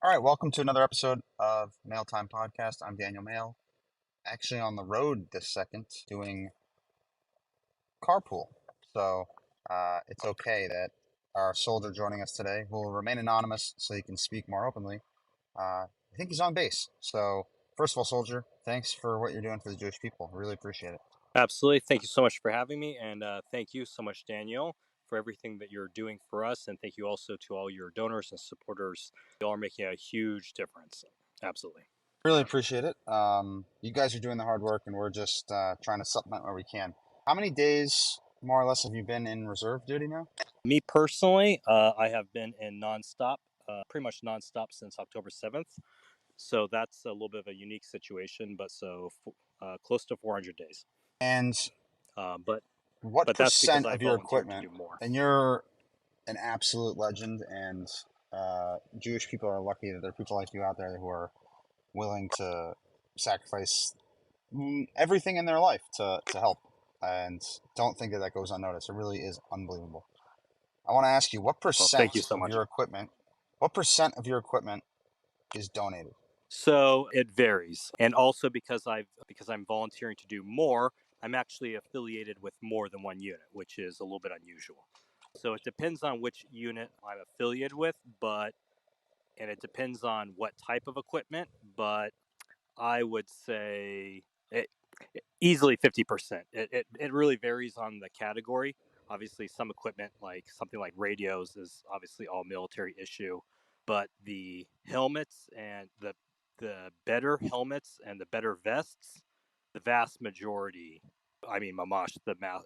All right, welcome to another episode of Mail Time Podcast. I'm Daniel Mael, actually on the road this second doing carpool. So it's okay that our soldier joining us today will remain anonymous so he can speak more openly. I think he's on base. So, first of all, soldier, thanks for what you're doing for the Jewish people. Really appreciate it. Absolutely. Thank you so much for having me. And thank you so much, Daniel, for everything that you're doing for us. And thank you also to all your donors and supporters. You all are making a huge difference. Absolutely. Really appreciate it. You guys are doing the hard work, and we're just trying to supplement where we can. How many days, more or less, have you been in reserve duty now? Me personally, I have been in nonstop, pretty much nonstop since October 7th. So that's a little bit of a unique situation, but close to 400 days. And Uh, but what but that's because percent I of your volunteered to equipment, do more. and you're an absolute legend, and Jewish people are lucky that there are people like you out there who are willing to sacrifice everything in their life to help, and don't think that that goes unnoticed. It really is unbelievable. I want to ask you, Well, thank you so of much. your equipment, what percent of your equipment is donated? So it varies, and also because I'm volunteering to do more, I'm actually affiliated with more than one unit, which is a little bit unusual. So it depends on which unit I'm affiliated with, and it depends on what type of equipment. But I would say easily 50%. It really varies on the category. Obviously, some equipment like something like radios is obviously all military issue, but the helmets and the better helmets and the better vests, the vast majority, I mean, mamash,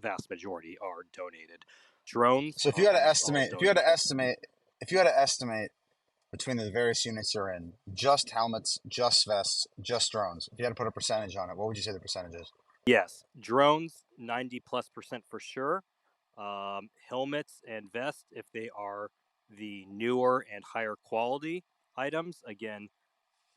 vast majority are donated. Drones So if you are had to almost all estimate, donated. if you had to estimate between the various units you're in, just helmets, just vests, just drones, if you had to put a percentage on it, what would you say the percentage is? Yes, drones 90+% for sure. Helmets and vests, if they are the newer and higher quality items, again,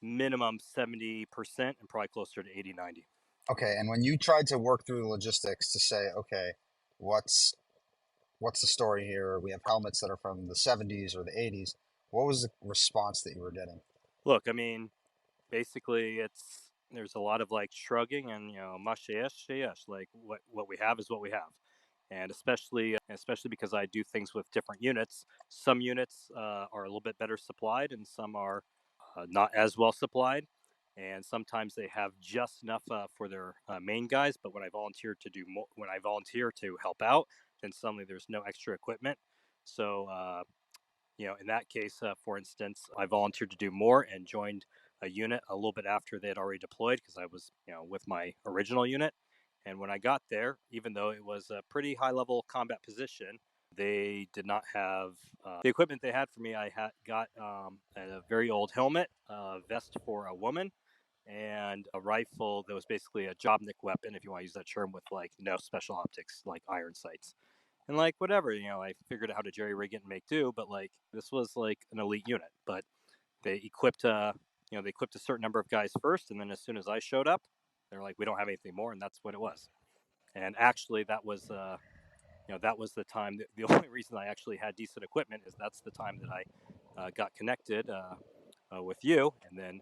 minimum 70% and probably closer to 80-90. Okay, and when you tried to work through the logistics to say, okay, what's what's the story here? We have helmets that are from the 70s or the 80s. What was the response that you were getting? Look, I mean, basically there's a lot of like shrugging and mashayesh, like what we have is what we have. And especially because I do things with different units. Some units are a little bit better supplied, and some are not as well supplied. And sometimes they have just enough for their main guys. But when I volunteer to help out, then suddenly there's no extra equipment. So in that case, for instance, I volunteered to do more and joined a unit a little bit after they had already deployed because I was, with my original unit. And when I got there, even though it was a pretty high level combat position, they did not have the equipment they had for me. I had got a very old helmet, a vest for a woman, and a rifle that was basically a Jobnik weapon, if you want to use that term, with like no special optics, like iron sights. And like whatever, I figured out how to jerry rig it and make do. But like this was like an elite unit. But they equipped a certain number of guys first, and then as soon as I showed up, they're like, we don't have anything more, and that's what it was. And actually, that was the time. The only reason I actually had decent equipment is that's the time that I got connected with you, and then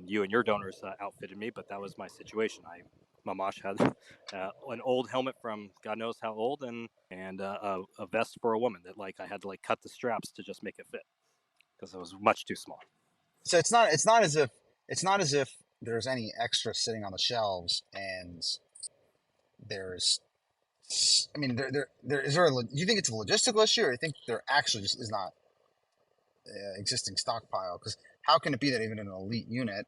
you and your donors outfitted me. But that was my situation. Mamash had an old helmet from God knows how old, and a vest for a woman that like I had to like cut the straps to just make it fit because it was much too small. So it's not as if there's any extra sitting on the shelves, and there's I mean there is there a, do you think it's a logistical issue, or do you think there actually just is not existing stockpile? Because how can it be that even in an elite unit,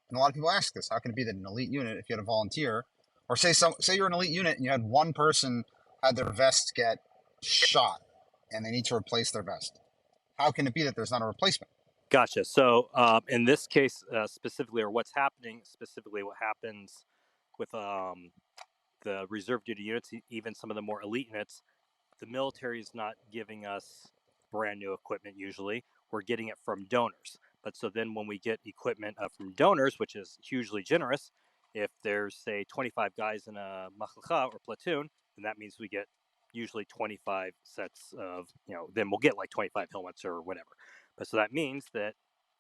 and a lot of people ask this, how can it be that an elite unit, if you had a volunteer, or say you're an elite unit and you had one person had their vest get shot and they need to replace their vest, how can it be that there's not a replacement? Gotcha. So in this case specifically, or what's happening specifically, what happens with the reserve duty units, even some of the more elite units, the military is not giving us brand new equipment usually. We're getting it from donors. But so then when we get equipment from donors, which is hugely generous, if there's, say, 25 guys in a machlaka or platoon, then that means we get usually 25 sets of, then we'll get like 25 helmets or whatever. But so that means that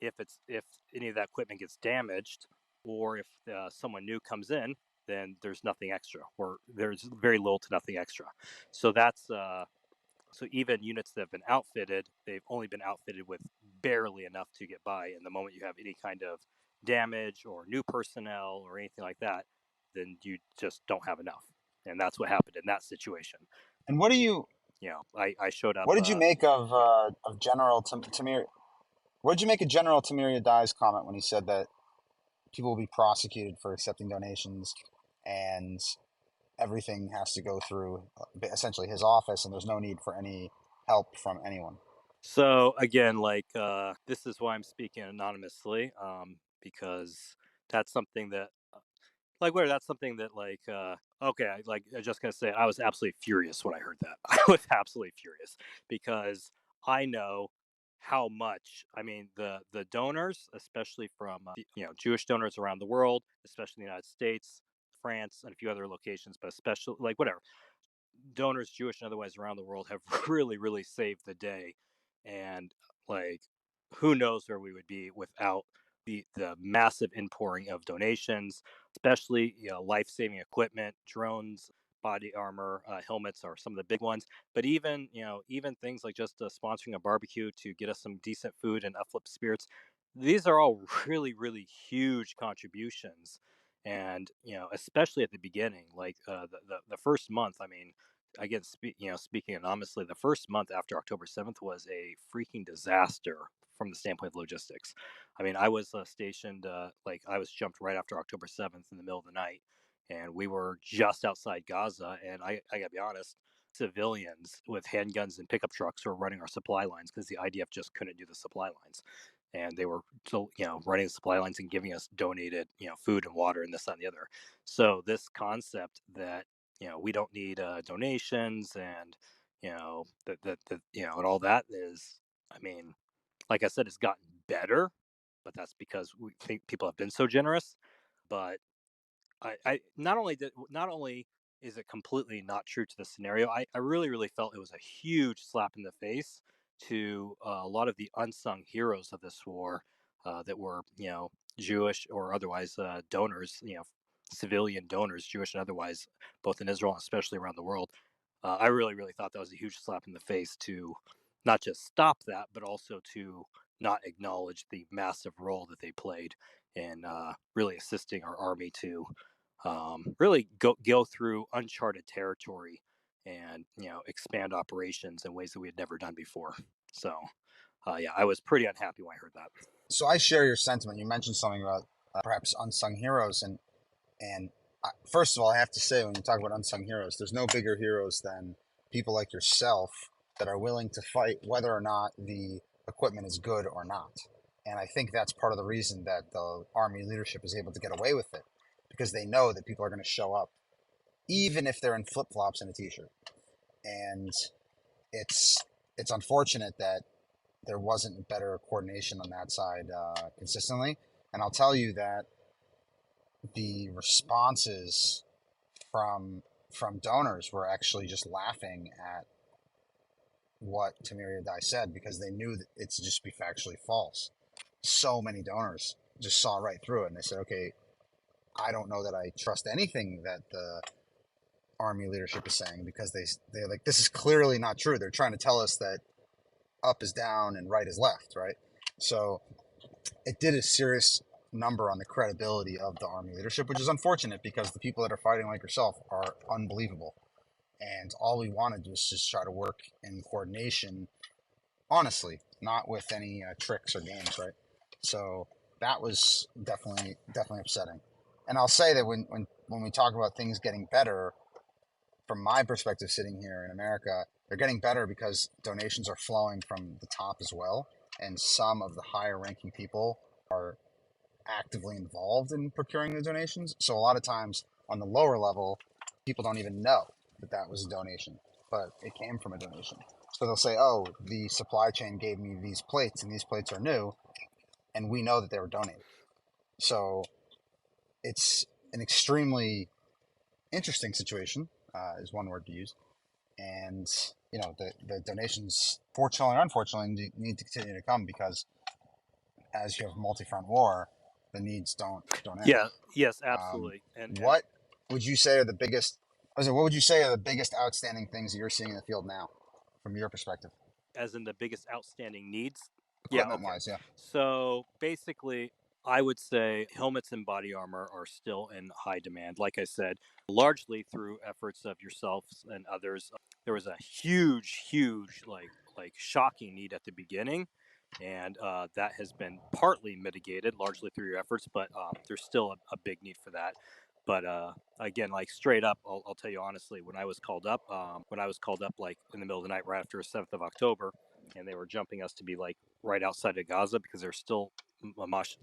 if any of that equipment gets damaged, or if someone new comes in, then there's nothing extra, or there's very little to nothing extra. So that's so even units that have been outfitted, they've only been outfitted with barely enough to get by. And the moment you have any kind of damage or new personnel or anything like that, then you just don't have enough. And that's what happened in that situation. And what do you I showed up. what did you make of General Tamir? What did you make of General Tamiria Dai's comment when he said that people will be prosecuted for accepting donations and everything has to go through essentially his office and there's no need for any help from anyone? So again, this is why I'm speaking anonymously, because that's something that that's something that okay, I just gonna say I was absolutely furious when I heard that. I was absolutely furious because I know how much, I mean, the donors, especially from Jewish donors around the world, especially in the United States, France, and a few other locations, but especially whatever donors, Jewish and otherwise, around the world have really, really saved the day. And like, who knows where we would be without the massive inpouring of donations, especially life saving equipment, drones, body armor, helmets are some of the big ones. But even even things like just sponsoring a barbecue to get us some decent food and uplift spirits. These are all really, really huge contributions, and especially at the beginning, the first month. I mean, again, speaking anonymously, the first month after October 7th was a freaking disaster from the standpoint of logistics. I mean, I was stationed, I was jumped right after October 7th in the middle of the night, and we were just outside Gaza. And I gotta be honest, civilians with handguns and pickup trucks were running our supply lines because the IDF just couldn't do the supply lines. And they were still, running the supply lines and giving us donated, food and water and this, that, and the other. So this concept that we don't need donations and and all that is, I mean, like I said, it's gotten better, but that's because we think people have been so generous. But I not only is it completely not true to the scenario, I really, really felt it was a huge slap in the face to a lot of the unsung heroes of this war, that were Jewish or otherwise, donors, civilian donors, Jewish and otherwise, both in Israel and especially around the world. I really, really thought that was a huge slap in the face to not just stop that, but also to not acknowledge the massive role that they played in really assisting our army to really go through uncharted territory and expand operations in ways that we had never done before. So yeah, I was pretty unhappy when I heard that. So I share your sentiment. You mentioned something about perhaps unsung heroes, and first of all, I have to say when you talk about unsung heroes, there's no bigger heroes than people like yourself that are willing to fight whether or not the equipment is good or not. And I think that's part of the reason that the army leadership is able to get away with it because they know that people are going to show up, even if they're in flip flops and a t-shirt. And it's it's unfortunate that there wasn't better coordination on that side consistently. And I'll tell you that the responses from from donors were actually just laughing at what Tamiria Dai said because they knew that it's just be factually false. So many donors just saw right through it and they said, okay, I don't know that I trust anything that the army leadership is saying because they're like, this is clearly not true. They're trying to tell us that up is down and right is left, right? So it did a serious number on the credibility of the army leadership, which is unfortunate because the people that are fighting like yourself are unbelievable. And all we want to do is just try to work in coordination, honestly, not with any tricks or games, right? So that was definitely upsetting. And I'll say that when we talk about things getting better, from my perspective, sitting here in America, they're getting better because donations are flowing from the top as well, and some of the higher ranking people are actively involved in procuring the donations. So a lot of times on the lower level, people don't even know that that was a donation, but it came from a donation. So they'll say, "Oh, the supply chain gave me these plates, and these plates are new, and we know that they were donated." So it's an extremely interesting situation, is one word to use. And the donations, fortunately or unfortunately, need to continue to come because as you have multi-front war, the needs don't end. Yeah. Yes. Absolutely. And What would you say are the biggest? What would you say are the biggest outstanding things that you're seeing in the field now, from your perspective, as in the biggest outstanding needs. Yeah. equipment Okay. wise? Yeah. So basically, I would say helmets and body armor are still in high demand. Like I said, largely through efforts of yourselves and others. There was a huge, like shocking need at the beginning, and that has been partly mitigated, largely through your efforts. But there's still a big need for that. But again, like straight up, I'll tell you honestly, when I was called up, like in the middle of the night, right after 7th of October, and they were jumping us to be like right outside of Gaza because there's still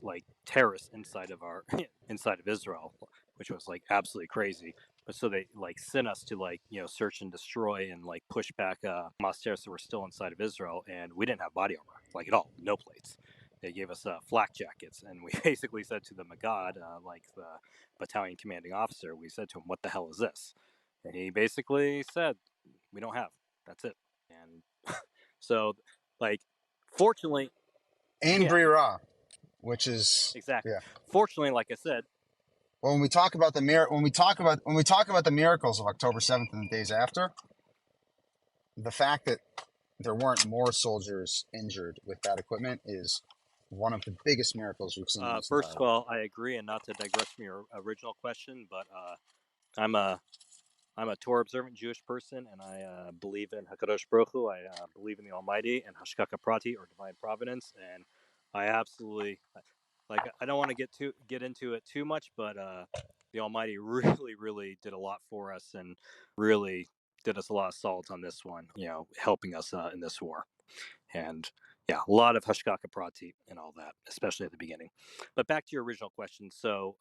like terrorists inside of our inside of Israel, which was like absolutely crazy. But so they like sent us to like search and destroy and like push back Hamas terrorists that were still inside of Israel, and we didn't have body armor like at all, no plates. They gave us flak jackets, and we basically said to the Magad, like the battalion commanding officer, we said to him, "What the hell is this?" And he basically said, "We don't have. That's it." And so, like, fortunately, Ain yeah, Brira, which is exactly. yeah. Fortunately, like I said, Well, when we talk about the miracles of October 7th and the days after, the fact that there weren't more soldiers injured with that equipment is one of the biggest miracles we've seen in this first entire of war. all, I agree, and not to digress from your original question, but I'm a Torah observant Jewish person, and I believe in Hakadosh Baruch Hu. I believe in the Almighty and Hashkaka Prati, or divine providence, and I absolutely like. I don't want to get into it too much, but the Almighty really did a lot for us, and really did us a lot of solids on this one. Helping us in this war. And yeah, a lot of Hashkaka Prati and all that, especially at the beginning. But back to your original question. So,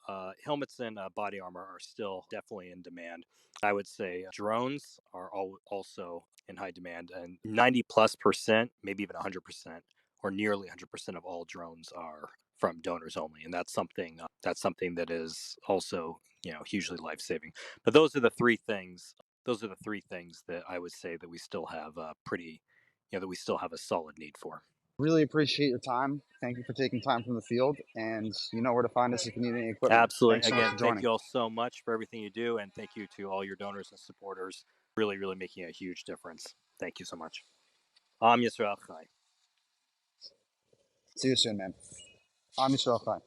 helmets and body armor are still definitely in demand. I would say drones are also in high demand, and 90+%, maybe even 100%, or nearly 100% of all drones are from donors only, and that's something that is also hugely life saving. But those are the three things. Those are the three things that I would say that we still have that we still have a solid need for. Really appreciate your time. Thank you for taking time from the field, and you know where to find us if you need any equipment. Absolutely. Thanks so much Again, for thank joining. you all so much for everything you do, and thank you to all your donors and supporters. Really making a huge difference. Thank you so much. Am Yisrael Chai. See you soon, man. Am Yisrael Chai.